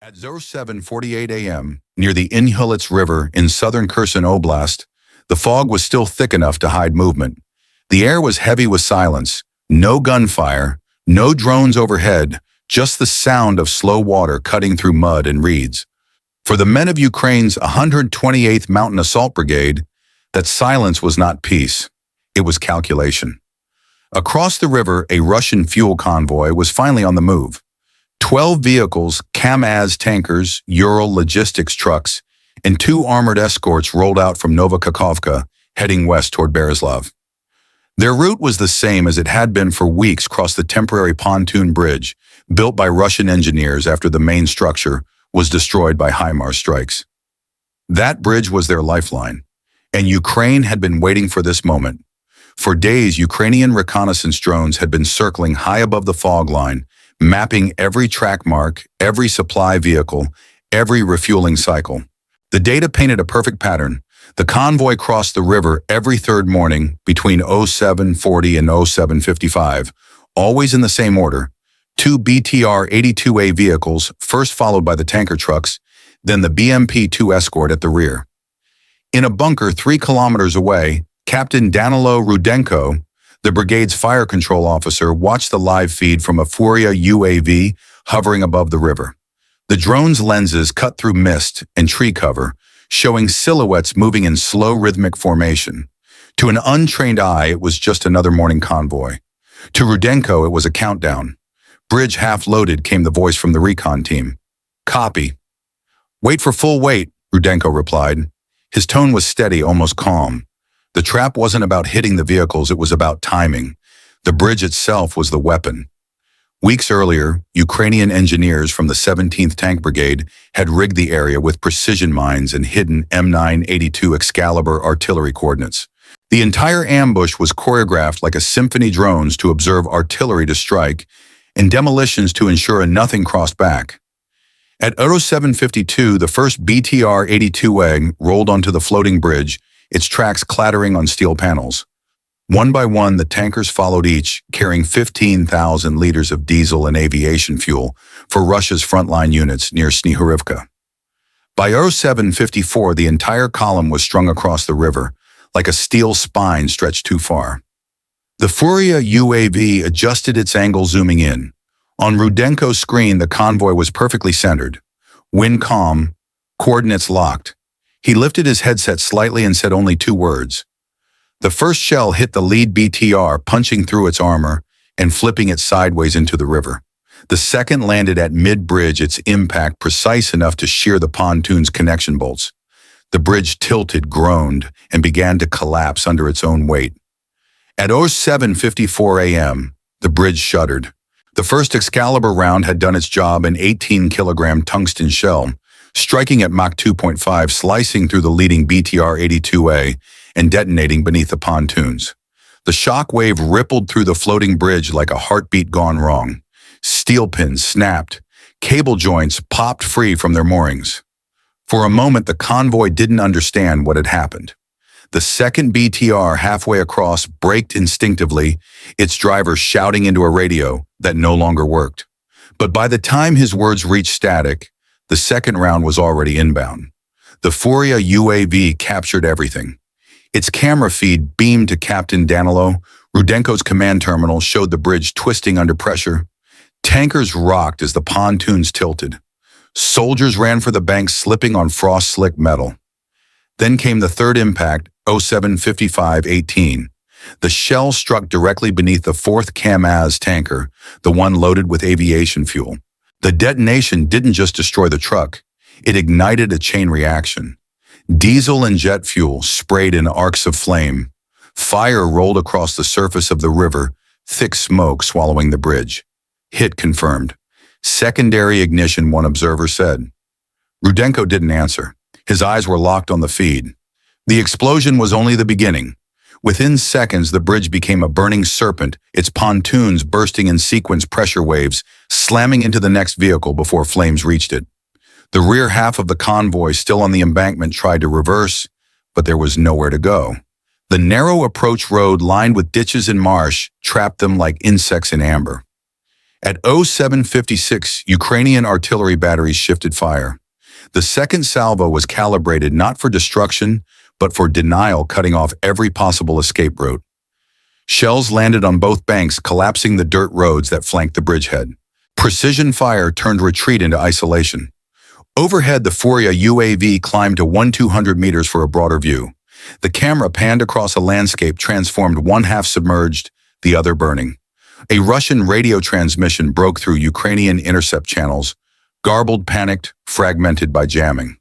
At 07:48 a.m., near the Inhulets River in southern Kherson Oblast, the fog was still thick enough to hide movement. The air was heavy with silence, no gunfire, no drones overhead, just the sound of slow water cutting through mud and reeds. For the men of Ukraine's 128th Mountain Assault Brigade, that silence was not peace, it was calculation. Across the river, a Russian fuel convoy was finally on the move. 12 vehicles, KAMAZ tankers, Ural logistics trucks, and 2 armored escorts rolled out from Novokakhovka, heading west toward Bereslav. Their route was the same as it had been for weeks across the temporary pontoon bridge, built by Russian engineers after the main structure was destroyed by HIMARS strikes. That bridge was their lifeline, and Ukraine had been waiting for this moment. For days, Ukrainian reconnaissance drones had been circling high above the fog line, mapping every track mark, every supply vehicle, every refueling cycle. The data painted a perfect pattern. The convoy crossed the river every third morning between 07:40 and 07:55, always in the same order. 2 BTR-82A vehicles, first followed by the tanker trucks, then the BMP-2 escort at the rear. In a bunker 3 kilometers away, Captain Danilo Rudenko, the brigade's fire control officer, watched the live feed from a Furia UAV hovering above the river. The drone's lenses cut through mist and tree cover, showing silhouettes moving in slow rhythmic formation. To an untrained eye, it was just another morning convoy. To Rudenko, it was a countdown. Bridge half loaded, came the voice from the recon team. Copy. Wait for full weight, Rudenko replied. His tone was steady, almost calm. The trap wasn't about hitting the vehicles, it was about timing. The bridge itself was the weapon. Weeks earlier, Ukrainian engineers from the 17th Tank Brigade had rigged the area with precision mines and hidden M982 Excalibur artillery coordinates. The entire ambush was choreographed like a symphony, drones to observe artillery to strike, and demolitions to ensure nothing crossed back. At 07:52, the first BTR-82A rolled onto the floating bridge, its tracks clattering on steel panels. One by one, the tankers followed, each carrying 15,000 liters of diesel and aviation fuel for Russia's frontline units near Snihurivka. By 07:54, the entire column was strung across the river, like a steel spine stretched too far. The Furia UAV adjusted its angle, zooming in. On Rudenko's screen, the convoy was perfectly centered. Wind calm, coordinates locked. He lifted his headset slightly and said only 2 words. The first shell hit the lead BTR, punching through its armor and flipping it sideways into the river. The second landed at mid-bridge, its impact precise enough to shear the pontoon's connection bolts. The bridge tilted, groaned, and began to collapse under its own weight. At 07:54 a.m., the bridge shuddered. The first Excalibur round had done its job, an 18-kilogram tungsten shell, striking at Mach 2.5, slicing through the leading BTR-82A and detonating beneath the pontoons. The shock wave rippled through the floating bridge like a heartbeat gone wrong. Steel pins snapped. Cable joints popped free from their moorings. For a moment, the convoy didn't understand what had happened. The second BTR, halfway across, braked instinctively, its driver shouting into a radio that no longer worked. But by the time his words reached static, the second round was already inbound. The Furia UAV captured everything. Its camera feed beamed to Captain Danilo. Rudenko's command terminal showed the bridge twisting under pressure. Tankers rocked as the pontoons tilted. Soldiers ran for the banks, slipping on frost-slick metal. Then came the third impact, 07:55:18. The shell struck directly beneath the 4th KAMAZ tanker, the one loaded with aviation fuel. The detonation didn't just destroy the truck, it ignited a chain reaction. Diesel and jet fuel sprayed in arcs of flame. Fire rolled across the surface of the river, thick smoke swallowing the bridge. Hit confirmed. Secondary ignition, one observer said. Rudenko didn't answer. His eyes were locked on the feed. The explosion was only the beginning. Within seconds, the bridge became a burning serpent, its pontoons bursting in sequence pressure waves, slamming into the next vehicle before flames reached it. The rear half of the convoy, still on the embankment, tried to reverse, but there was nowhere to go. The narrow approach road, lined with ditches and marsh, trapped them like insects in amber. At 07:56, Ukrainian artillery batteries shifted fire. The second salvo was calibrated not for destruction, but for denial, cutting off every possible escape route. Shells landed on both banks, collapsing the dirt roads that flanked the bridgehead. Precision fire turned retreat into isolation. Overhead, the Furia UAV climbed to 1,200 meters for a broader view. The camera panned across a landscape transformed, one half submerged, the other burning. A Russian radio transmission broke through Ukrainian intercept channels, garbled, panicked, fragmented by jamming.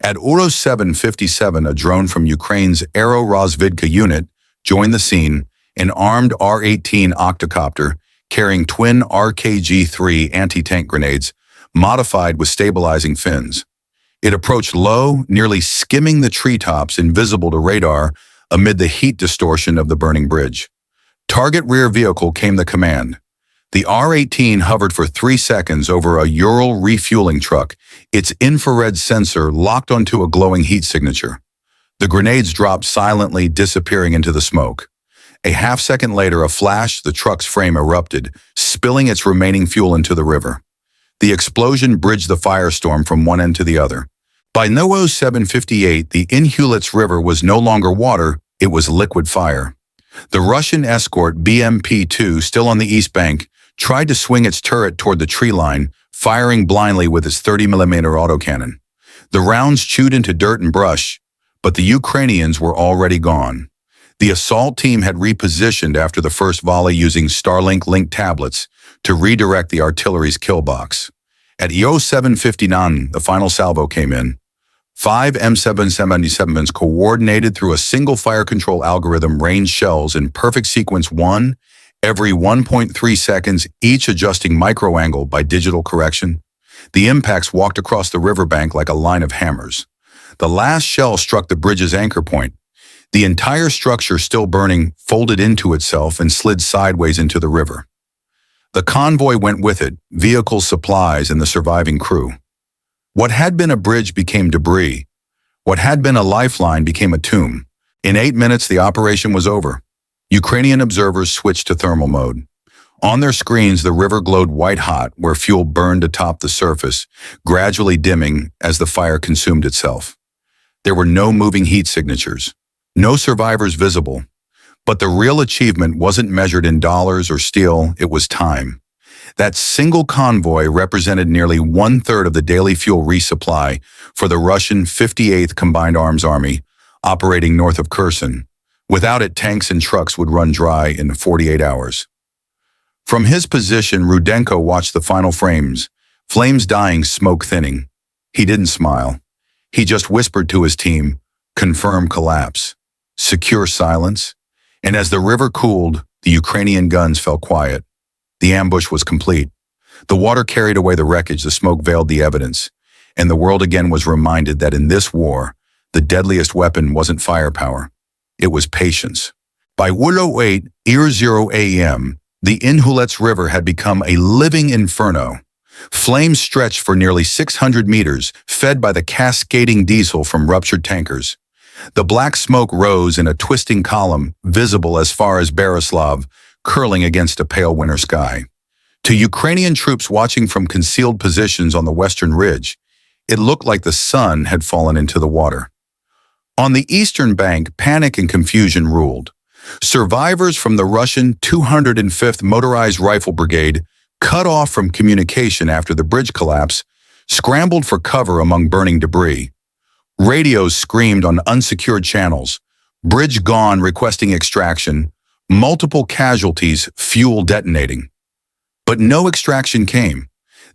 At 07:57, a drone from Ukraine's Aero-Rozvidka unit joined the scene, an armed R-18 octocopter carrying twin RKG-3 anti-tank grenades, modified with stabilizing fins. It approached low, nearly skimming the treetops, invisible to radar amid the heat distortion of the burning bridge. Target rear vehicle came the command. The R-18 hovered for 3 seconds over a Ural refueling truck, its infrared sensor locked onto a glowing heat signature. The grenades dropped silently, disappearing into the smoke. A half-second later, a flash, the truck's frame erupted, spilling its remaining fuel into the river. The explosion bridged the firestorm from one end to the other. By 07:58, the Inhulets River was no longer water, it was liquid fire. The Russian escort BMP-2, still on the east bank, tried to swing its turret toward the tree line, firing blindly with its 30mm autocannon. The rounds chewed into dirt and brush, but the Ukrainians were already gone. The assault team had repositioned after the first volley using Starlink-linked tablets to redirect the artillery's kill box. At 07:59, the final salvo came in. 5 M777s coordinated through a single fire control algorithm rained shells in perfect sequence, one every 1.3 seconds, each adjusting micro-angle by digital correction. The impacts walked across the riverbank like a line of hammers. The last shell struck the bridge's anchor point. The entire structure, still burning, folded into itself and slid sideways into the river. The convoy went with it, vehicles, supplies, and the surviving crew. What had been a bridge became debris. What had been a lifeline became a tomb. In 8 minutes, the operation was over. Ukrainian observers switched to thermal mode. On their screens, the river glowed white-hot where fuel burned atop the surface, gradually dimming as the fire consumed itself. There were no moving heat signatures, no survivors visible. But the real achievement wasn't measured in dollars or steel, it was time. That single convoy represented nearly 1/3 of the daily fuel resupply for the Russian 58th Combined Arms Army, operating north of Kherson. Without it, tanks and trucks would run dry in 48 hours. From his position, Rudenko watched the final flames dying, smoke thinning. He didn't smile. He just whispered to his team, "Confirm collapse. Secure silence." And as the river cooled, the Ukrainian guns fell quiet. The ambush was complete. The water carried away the wreckage, the smoke veiled the evidence, and the world again was reminded that in this war, the deadliest weapon wasn't firepower. It was patience. By 08:00 a.m., the Inhulets River had become a living inferno. Flames stretched for nearly 600 meters, fed by the cascading diesel from ruptured tankers. The black smoke rose in a twisting column, visible as far as Berislav, curling against a pale winter sky. To Ukrainian troops watching from concealed positions on the western ridge, it looked like the sun had fallen into the water. On the eastern bank, panic and confusion ruled. Survivors from the Russian 205th Motorized Rifle Brigade, cut off from communication after the bridge collapse, scrambled for cover among burning debris. Radios screamed on unsecured channels, bridge gone requesting extraction, multiple casualties, fuel detonating. But no extraction came.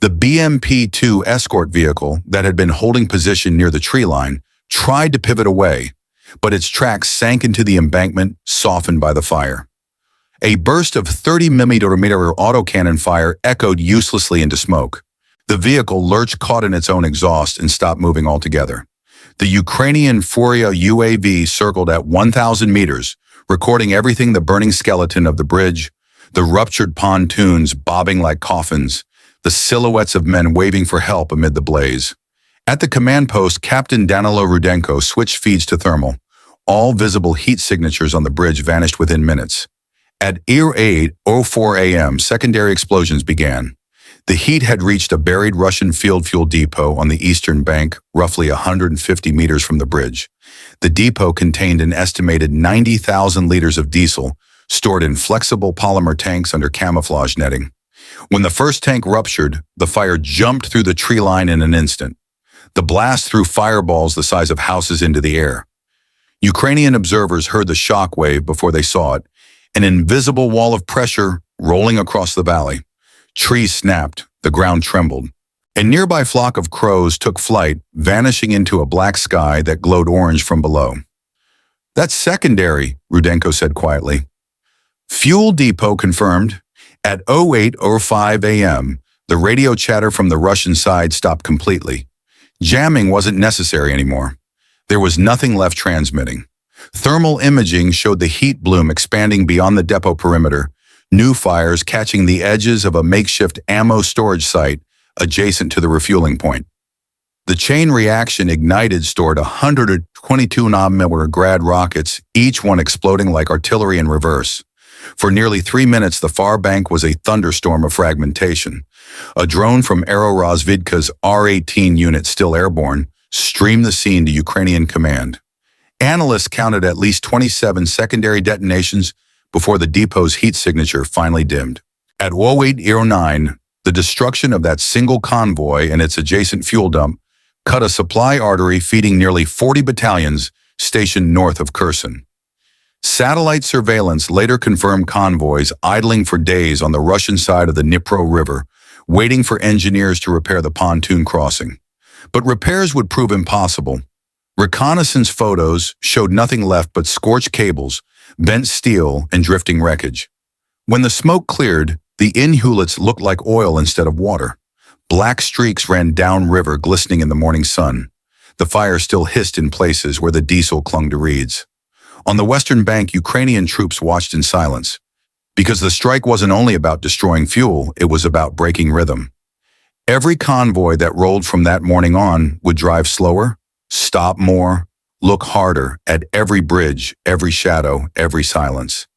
The BMP-2 escort vehicle that had been holding position near the tree line tried to pivot away, but its tracks sank into the embankment, softened by the fire. A burst of 30mm autocannon fire echoed uselessly into smoke. The vehicle lurched, caught in its own exhaust, and stopped moving altogether. The Ukrainian Furia UAV circled at 1,000 meters, recording everything: the burning skeleton of the bridge, the ruptured pontoons bobbing like coffins, the silhouettes of men waving for help amid the blaze. At the command post, Captain Danilo Rudenko switched feeds to thermal. All visible heat signatures on the bridge vanished within minutes. At 8:04 a.m., secondary explosions began. The heat had reached a buried Russian field fuel depot on the eastern bank, roughly 150 meters from the bridge. The depot contained an estimated 90,000 liters of diesel, stored in flexible polymer tanks under camouflage netting. When the first tank ruptured, the fire jumped through the tree line in an instant. The blast threw fireballs the size of houses into the air. Ukrainian observers heard the shock wave before they saw it, an invisible wall of pressure rolling across the valley. Trees snapped, the ground trembled. A nearby flock of crows took flight, vanishing into a black sky that glowed orange from below. "That's secondary," Rudenko said quietly. Fuel depot confirmed. At 08:05 a.m., the radio chatter from the Russian side stopped completely. Jamming wasn't necessary anymore. There was nothing left transmitting. Thermal imaging showed the heat bloom expanding beyond the depot perimeter, new fires catching the edges of a makeshift ammo storage site adjacent to the refueling point. The chain reaction ignited stored 122-mm Grad rockets, each one exploding like artillery in reverse. For nearly 3 minutes, the far bank was a thunderstorm of fragmentation. A drone from Aerorozvidka's R-18 unit, still airborne, streamed the scene to Ukrainian command. Analysts counted at least 27 secondary detonations before the depot's heat signature finally dimmed. At 08:09, the destruction of that single convoy and its adjacent fuel dump cut a supply artery feeding nearly 40 battalions stationed north of Kherson. Satellite surveillance later confirmed convoys idling for days on the Russian side of the Dnipro River, waiting for engineers to repair the pontoon crossing. But repairs would prove impossible. Reconnaissance photos showed nothing left but scorched cables, bent steel, and drifting wreckage. When the smoke cleared, the inhulets looked like oil instead of water. Black streaks ran downriver, glistening in the morning sun. The fire still hissed in places where the diesel clung to reeds. On the western bank, Ukrainian troops watched in silence. Because the strike wasn't only about destroying fuel, it was about breaking rhythm. Every convoy that rolled from that morning on would drive slower, stop more, look harder at every bridge, every shadow, every silence.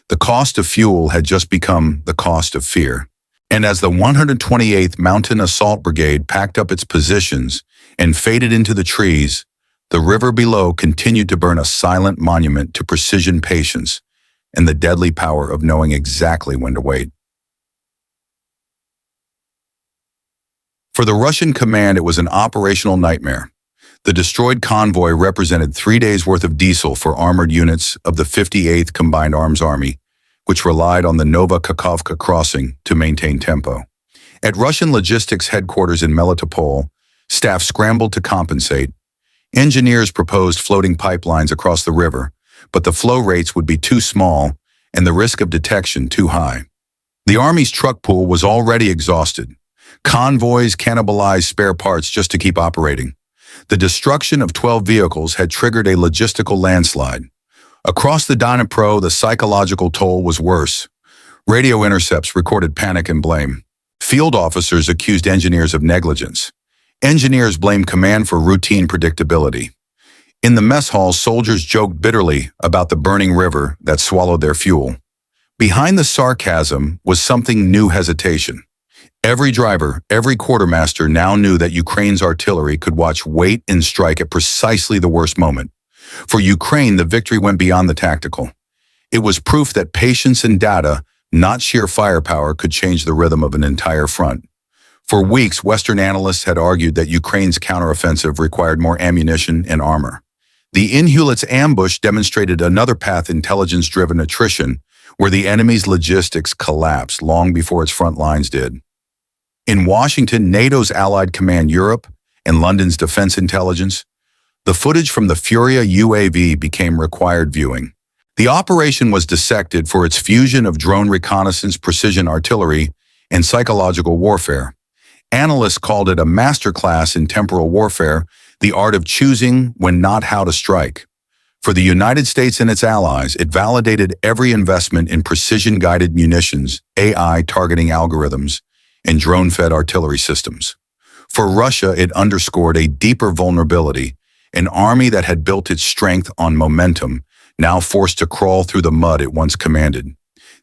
The cost of fuel had just become the cost of fear. And as the 128th Mountain Assault Brigade packed up its positions and faded into the trees, the river below continued to burn a silent monument to precision patience and the deadly power of knowing exactly when to wait. For the Russian command, it was an operational nightmare. The destroyed convoy represented 3 days' worth of diesel for armored units of the 58th Combined Arms Army, which relied on the Nova Kakhovka crossing to maintain tempo. At Russian logistics headquarters in Melitopol, staff scrambled to compensate. Engineers proposed floating pipelines across the river, but the flow rates would be too small and the risk of detection too high. The Army's truck pool was already exhausted. Convoys cannibalized spare parts just to keep operating. The destruction of 12 vehicles had triggered a logistical landslide. Across the Dnipro, the psychological toll was worse. Radio intercepts recorded panic and blame. Field officers accused engineers of negligence. Engineers blamed command for routine predictability. In the mess hall, soldiers joked bitterly about the burning river that swallowed their fuel. Behind the sarcasm was something new: hesitation. Every driver, every quartermaster now knew that Ukraine's artillery could watch, wait, and strike at precisely the worst moment. For Ukraine, the victory went beyond the tactical. It was proof that patience and data, not sheer firepower, could change the rhythm of an entire front. For weeks, Western analysts had argued that Ukraine's counteroffensive required more ammunition and armor. The inhulets' ambush demonstrated another path: intelligence-driven attrition, where the enemy's logistics collapsed long before its front lines did. In Washington, NATO's Allied Command Europe, and London's Defense Intelligence, the footage from the Furia UAV became required viewing. The operation was dissected for its fusion of drone reconnaissance, precision artillery, and psychological warfare. Analysts called it a masterclass in temporal warfare, the art of choosing when, not how, to strike. For the United States and its allies, it validated every investment in precision-guided munitions, AI targeting algorithms, and drone-fed artillery systems. For Russia, it underscored a deeper vulnerability: an army that had built its strength on momentum, now forced to crawl through the mud it once commanded.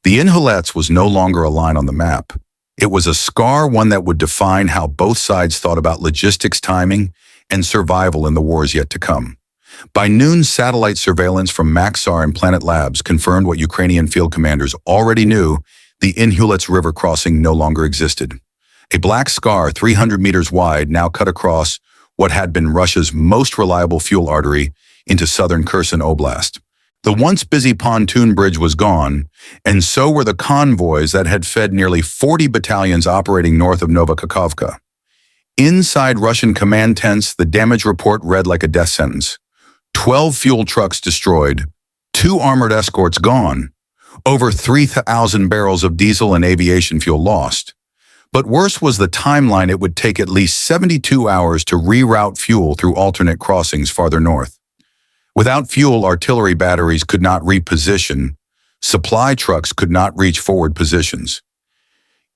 The Inhulets was no longer a line on the map. It was a scar, one that would define how both sides thought about logistics, timing, and survival in the wars yet to come. By noon, satellite surveillance from Maxar and Planet Labs confirmed what Ukrainian field commanders already knew: the Inhulets River crossing no longer existed. A black scar 300 meters wide now cut across what had been Russia's most reliable fuel artery into southern Kherson Oblast. The once busy pontoon bridge was gone, and so were the convoys that had fed nearly 40 battalions operating north of Novokakhovka. Inside Russian command tents, the damage report read like a death sentence. 12 fuel trucks destroyed, 2 armored escorts gone, over 3,000 barrels of diesel and aviation fuel lost. But worse was the timeline. It would take at least 72 hours to reroute fuel through alternate crossings farther north. Without fuel, artillery batteries could not reposition. Supply trucks could not reach forward positions.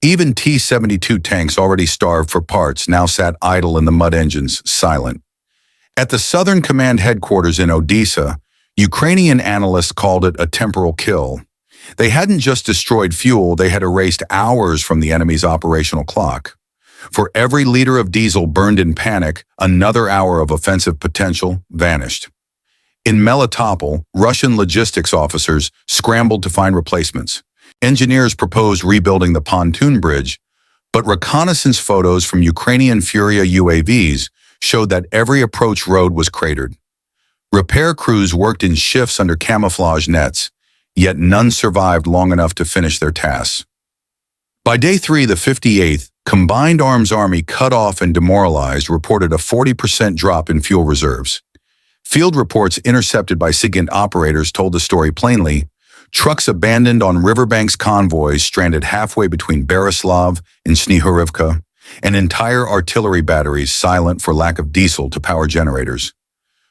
Even T-72 tanks, already starved for parts, now sat idle in the mud engines, silent. At the Southern Command headquarters in Odessa, Ukrainian analysts called it a temporal kill. They hadn't just destroyed fuel, they had erased hours from the enemy's operational clock. For every liter of diesel burned in panic, another hour of offensive potential vanished. In Melitopol, Russian logistics officers scrambled to find replacements. Engineers proposed rebuilding the pontoon bridge, but reconnaissance photos from Ukrainian Furia UAVs showed that every approach road was cratered. Repair crews worked in shifts under camouflage nets, yet none survived long enough to finish their tasks. By day 3, the 58th Combined Arms Army, cut off and demoralized, reported a 40% drop in fuel reserves. Field reports intercepted by SIGINT operators told the story plainly: trucks abandoned on riverbanks, convoys stranded halfway between Berislav and Snihurivka, and entire artillery batteries silent for lack of diesel to power generators.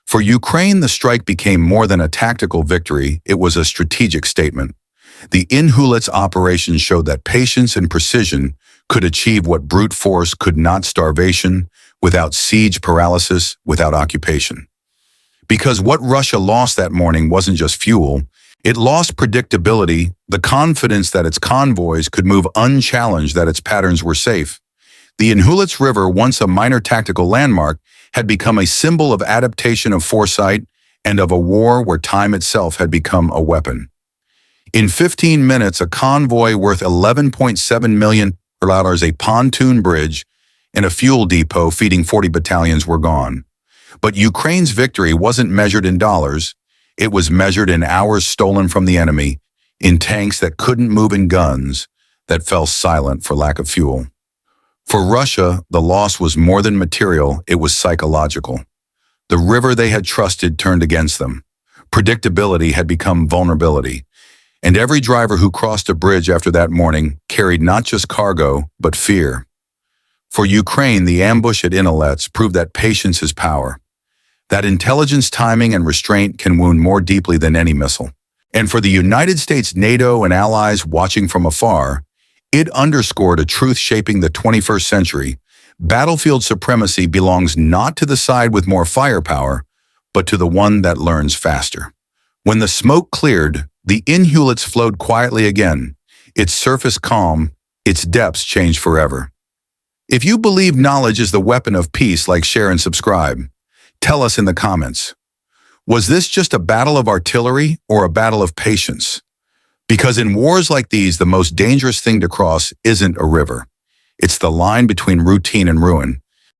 For Ukraine, the strike became more than a tactical victory, it was a strategic statement. The Inhulets operation showed that patience and precision could achieve what brute force could not: starvation, without siege paralysis, without occupation. Because what Russia lost that morning wasn't just fuel, it lost predictability, the confidence that its convoys could move unchallenged, that its patterns were safe. The Inhulets River, once a minor tactical landmark, had become a symbol of adaptation, of foresight, and of a war where time itself had become a weapon. In 15 minutes, a convoy worth $11.7 million, a pontoon bridge, and a fuel depot feeding 40 battalions were gone. But Ukraine's victory wasn't measured in dollars. It was measured in hours stolen from the enemy, in tanks that couldn't move, in guns that fell silent for lack of fuel. For Russia, the loss was more than material, it was psychological. The river they had trusted turned against them. Predictability had become vulnerability. And every driver who crossed a bridge after that morning carried not just cargo, but fear. For Ukraine, the ambush at Inhulets proved that patience is power. That intelligence, timing, and restraint can wound more deeply than any missile. And for the United States, NATO, and allies watching from afar, it underscored a truth shaping the 21st century. Battlefield supremacy belongs not to the side with more firepower, but to the one that learns faster. When the smoke cleared, the Inhulets flowed quietly again, its surface calm, its depths changed forever. If you believe knowledge is the weapon of peace, like, share, and subscribe. Tell us in the comments. Was this just a battle of artillery or a battle of patience? Because in wars like these, the most dangerous thing to cross isn't a river. It's the line between routine and ruin.